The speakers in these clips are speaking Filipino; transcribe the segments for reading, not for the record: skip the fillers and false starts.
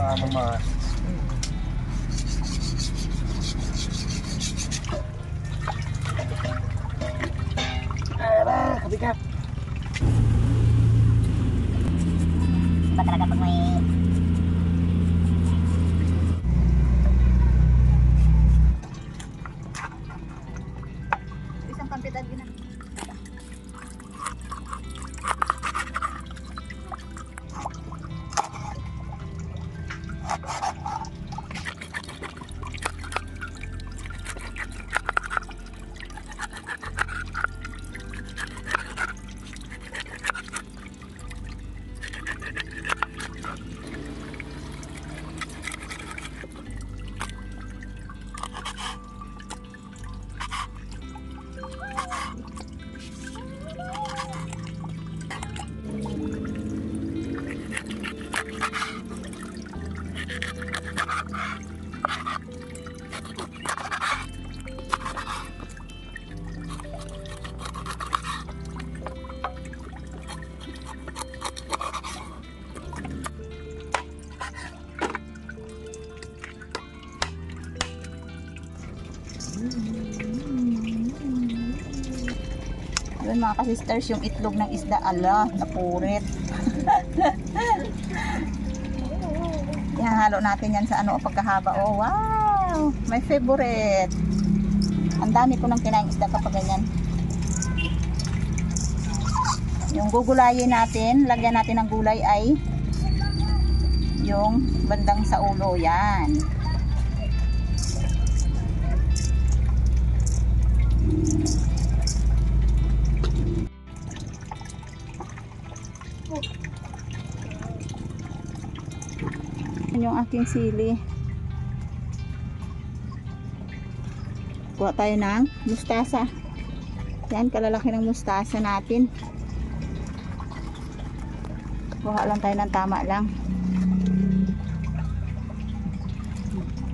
mamamas. Kabigat. Iba talaga pag may isang kampitan din na. Yun mga ka-sisters, yung itlog ng isda, ala, napurit. Ihahalo natin yan sa ano, pagkahaba. Oh, wow! My favorite. Ang dami ko nang kinain isda kapag ganyan. Yung gugulayin natin, lagyan natin ng gulay ay yung bandang sa ulo. Yan. Yung aking sili. Kuha tayo ng mustasa. Yan, kalalaki ng mustasa natin. Kuha lang tayo ng tama lang.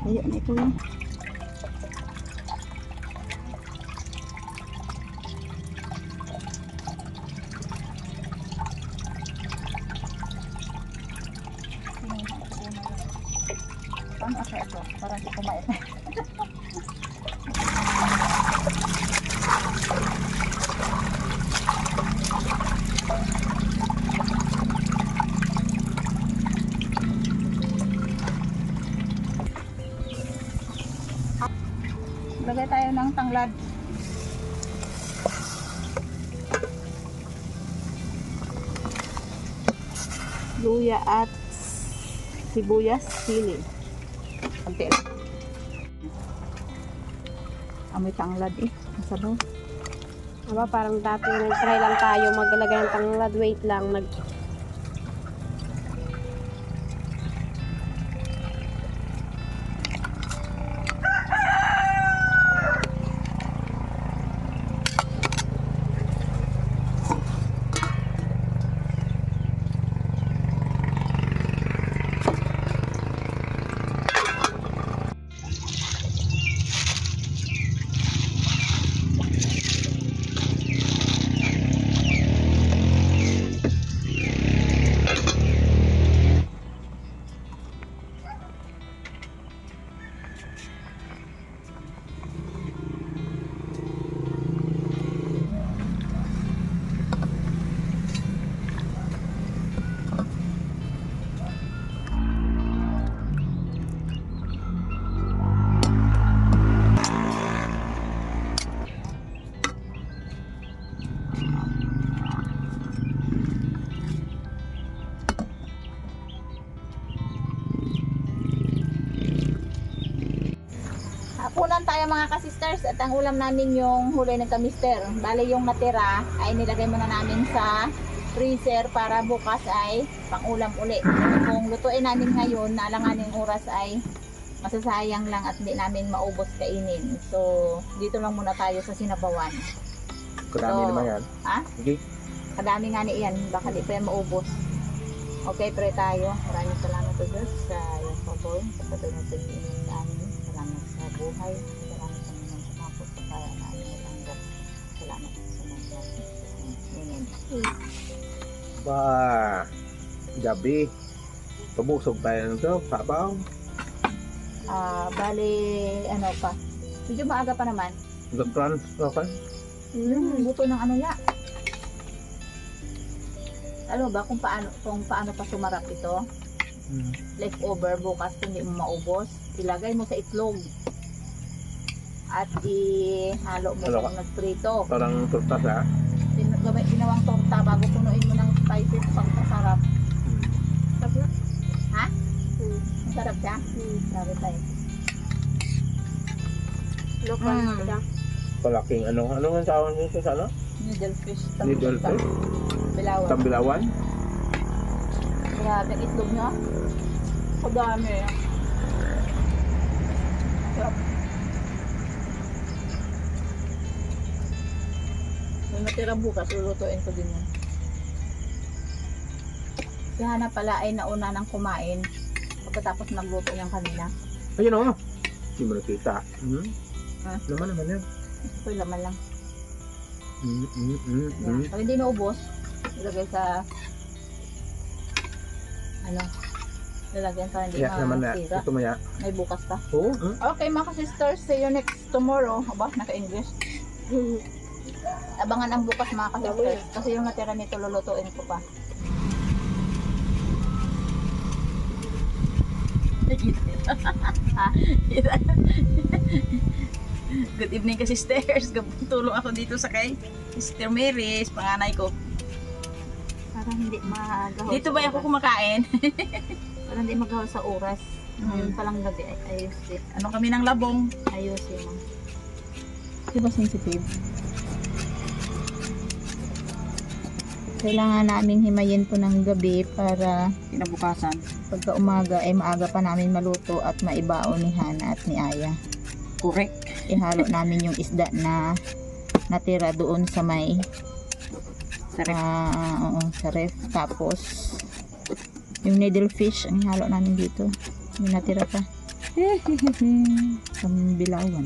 Ayun, ito yun. Paano asa ito? Parang di kumain. Lagay tayo ng tanglad. Luya at sibuyas, sili. Konti lang. Amoy tanglad eh. Masabaw. Aba, parang dati nag-try lang tayo maglalagay ng tanglad. Wait lang. Hapunan tayo mga ka-sisters at ang ulam namin yung huli ng kamister. Bale yung natira ay nilagay muna namin sa freezer para bukas ay pang-ulam uli. Kung lutuin namin ngayon, naalanganin oras ay masasayang lang at hindi namin maubos kainin. So, dito lang muna tayo sa Sinabawan. Kadami naman yan. Ha? Okay. Kadami nga ni iyan. Baka di pa yan maubos. Okay, pray tayo. Maraming salamat po Diyos sa iyong favor. Sa patuloy na pag-iinin namin. Salamat sa buhay. Salamat sa mga sumapot sa kaya namin natanggap. Salamat sa mga sumapot. Amen. Ba, gabi. Pabusog tayo nito, sabaw. Bali, ano pa. Medyo maaga pa naman. Gagprans, okay? Buto ng ano ya. Alam mo ba kung paano pa sumarap ito? Leftover bukas kung hindi mo maubos, ilagay mo sa itlog. At ihalo mo Ano kung nagprito. Parang tortas ha? Ginawang torta bago punuin mo ng spices pagkasarap. Sarap na. Ha? Masarap siya? Hmm. Sabi tayo. Lokal na siya. Palaking ano ang tawag nito sa ano? Needle fish. Needle fish? Bilawan. Tambilawan? Grabe ang itlog niya. Kadami. Sarap. May natira bukas, lulutuin ko din yan. Si Hana pala ay nauna nang kumain pagkatapos nagluto niyang kanina. Ayun o. Hindi mo nakita. Laman naman yan. Ito yung laman lang. Mm. Yan. Pag hindi naubos, ilagay sa lalagyan para hindi Yeah, naman na. masira. Ito maya. May bukas pa. Oo. Okay mga sisters, see you next tomorrow. Aba, naka-English. Abangan ang bukas mga sisters kasi yung natira nito lulutuin ko pa. Good evening ka sisters. Tulong ako dito sa kay Sister Mary, panganay ko. Para hindi magahol. Dito ba ako kumakain? Para hindi magahol sa oras. Ngayon palang gabi ay ayusin. Ano kami ng labong? Ayusin mo. Diba sensitive? Kailangan namin himayin po ng gabi para Kinabukasan. pagka umaga ay maaga pa namin maluto at maibaon ni Hana at ni Aya. Correct. Ihalo namin yung isda na natira doon sa may Sa ref. oo, sa ref. Tapos yung needle fish ang ihalo namin dito. Yung natira pa. Kambilawan.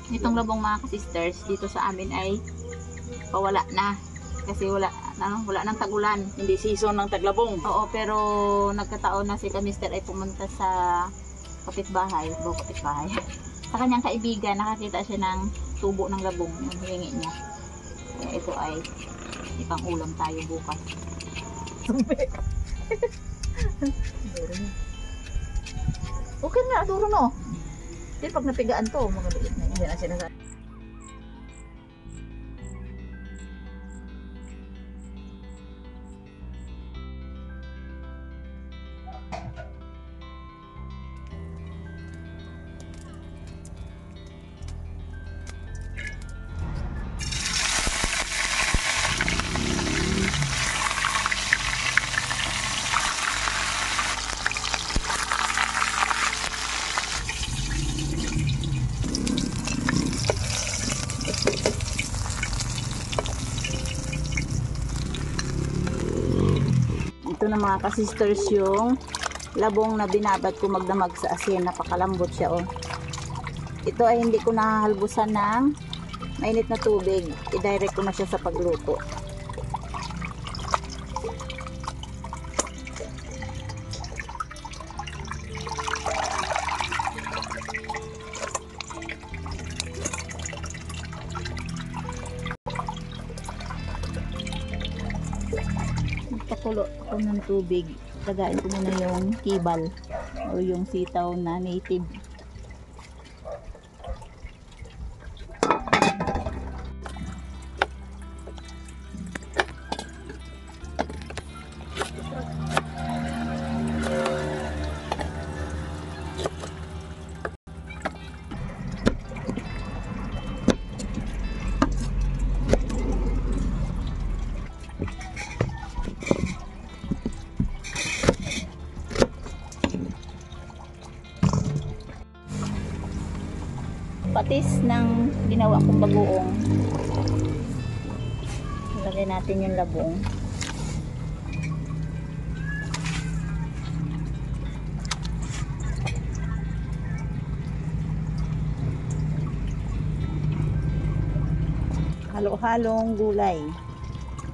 Itong labong mga sisters dito sa amin ay pawala na. Kasi wala nang tagulan. Hindi season ng taglabong. Oo, pero nagkataon na si Kamister ay pumunta sa kapitbahay, kapitbahay. Sa kanyang kaibigan, nakakita siya ng tubo ng labong, yung hiningi niya. Kaya ito ay ipang ulam tayo bukas. Okay na, duro no. Hindi pag napigaan to, magaliit na yun. Yan ang sinasabi. Ito na mga kasisters yung labong na binabad ko magdamag sa asin. Napakalambot siya oh. Ito ay hindi ko nahahalbusan ng mainit na tubig. I-direct ko na siya sa pagluto. Pakulo ako ng tubig. Tagain ko muna yung kibal o yung sitaw na native. Patis ng ginawa kong bagoong. Ilagay natin yung labong. Halo-halong gulay.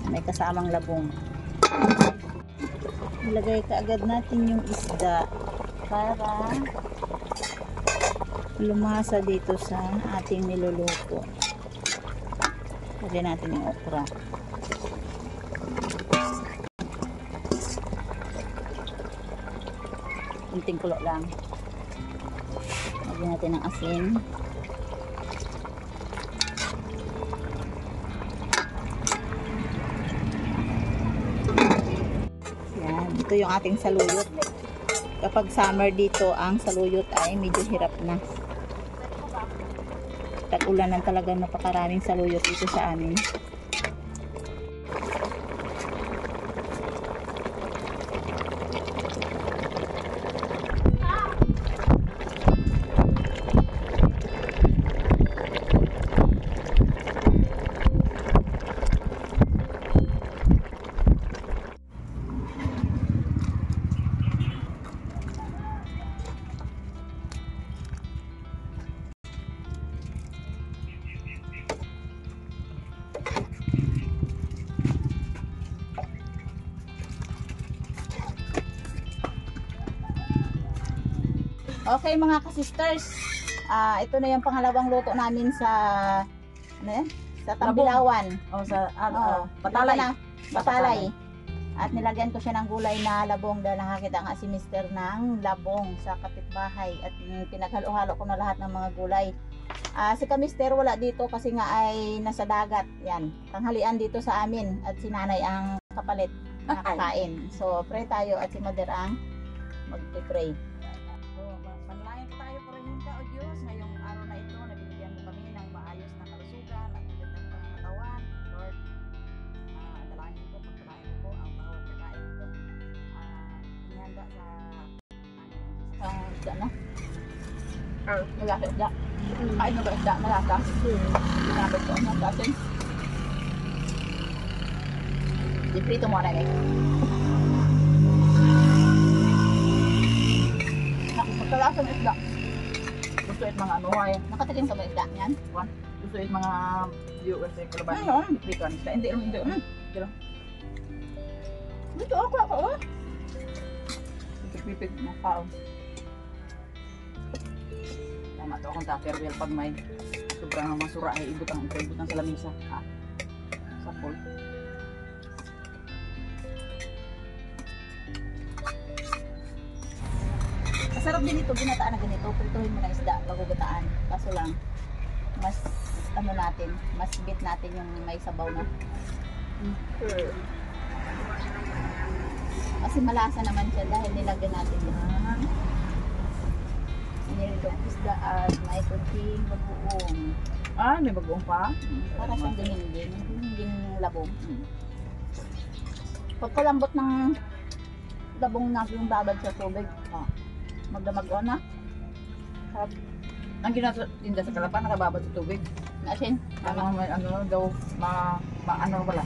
May kasamang labong. ilagay kaagad natin yung isda para lumasa dito sa ating niluluto. Lagyan natin yung okra. Kunting kulo lang. Lagyan natin ng asin. Yan. Ito yung ating saluyot. Kapag summer dito, ang saluyot ay medyo hirap na. Tag-ulanan talaga, napakaraming saluyot dito sa amin. Okay mga ka-sisters, ito na yung pangalawang luto namin sa ano yan? Sa Tambilawan. O sa Patalay. Patalay. At nilagyan ko siya ng gulay na labong dahil nakakita nga si Mister ng labong sa kapitbahay at pinaghalo-halo ko na lahat ng mga gulay. Si Mister wala dito kasi nga ay nasa dagat. Yan, tanghalian dito sa amin at si Nanay ang kapalit na kakain. So pray tayo at si Mother ang mag-pray. Panalangin po tayo po rin ka, O Diyos, ngayong araw na ito, nabibigyan mo kami ng maayos na kalusugan at magandang pangangatawan. Lord, dalangin ko, pagpalain ko po ang bawat kakain ito. Inihanda sa Isda na? Malasa isda. Kain na ba isda? Malasa? Ginabot ko ng asin. Diprito mo na eh. Magkalasa ng isda. gusto it mga ano ay Nakatikim ka ba isda niyan? gusto it mga viewers sa kalaban. Ayun. Dito ang isda. Hindi lang. Dito ako. Pipig ng kao. Tama to akong tupperware pag may sobrang masura ay ibutang sa lamisa. Sa pool. Masarap din ito, ginataan na ganito. Prituhin mo na isda bago gataan. Kaso lang, mas ano natin, mas bit natin yung may sabaw na. Kasi malasa naman siya dahil nilagyan natin yan. Nilagyan isda at may kunting bagoong. May bagoong pa. Para siyang dingin labong. Pagkalambot ng labong na yung babad sa tubig, magdamag na. Ang ginatinda sa Kalapan, nakababad sa tubig. Asin? Ano daw, ano pala.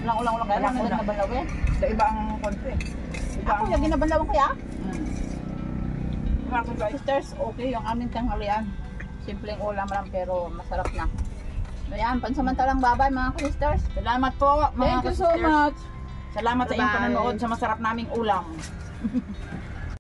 Ulang-ulang Kaya lang una. nabalaw eh. Sa iba ang country. Ako yung ginabalawan kaya? Mga country. Sisters, okay yung aming tanghalian. Simpleng ulam lang pero masarap na. Ayan, pansamantalang babay mga sisters. Salamat po, mga Thank you so ka-sisters. much. Salamat sa inyong Bye-bye. panonood sa masarap naming ulam.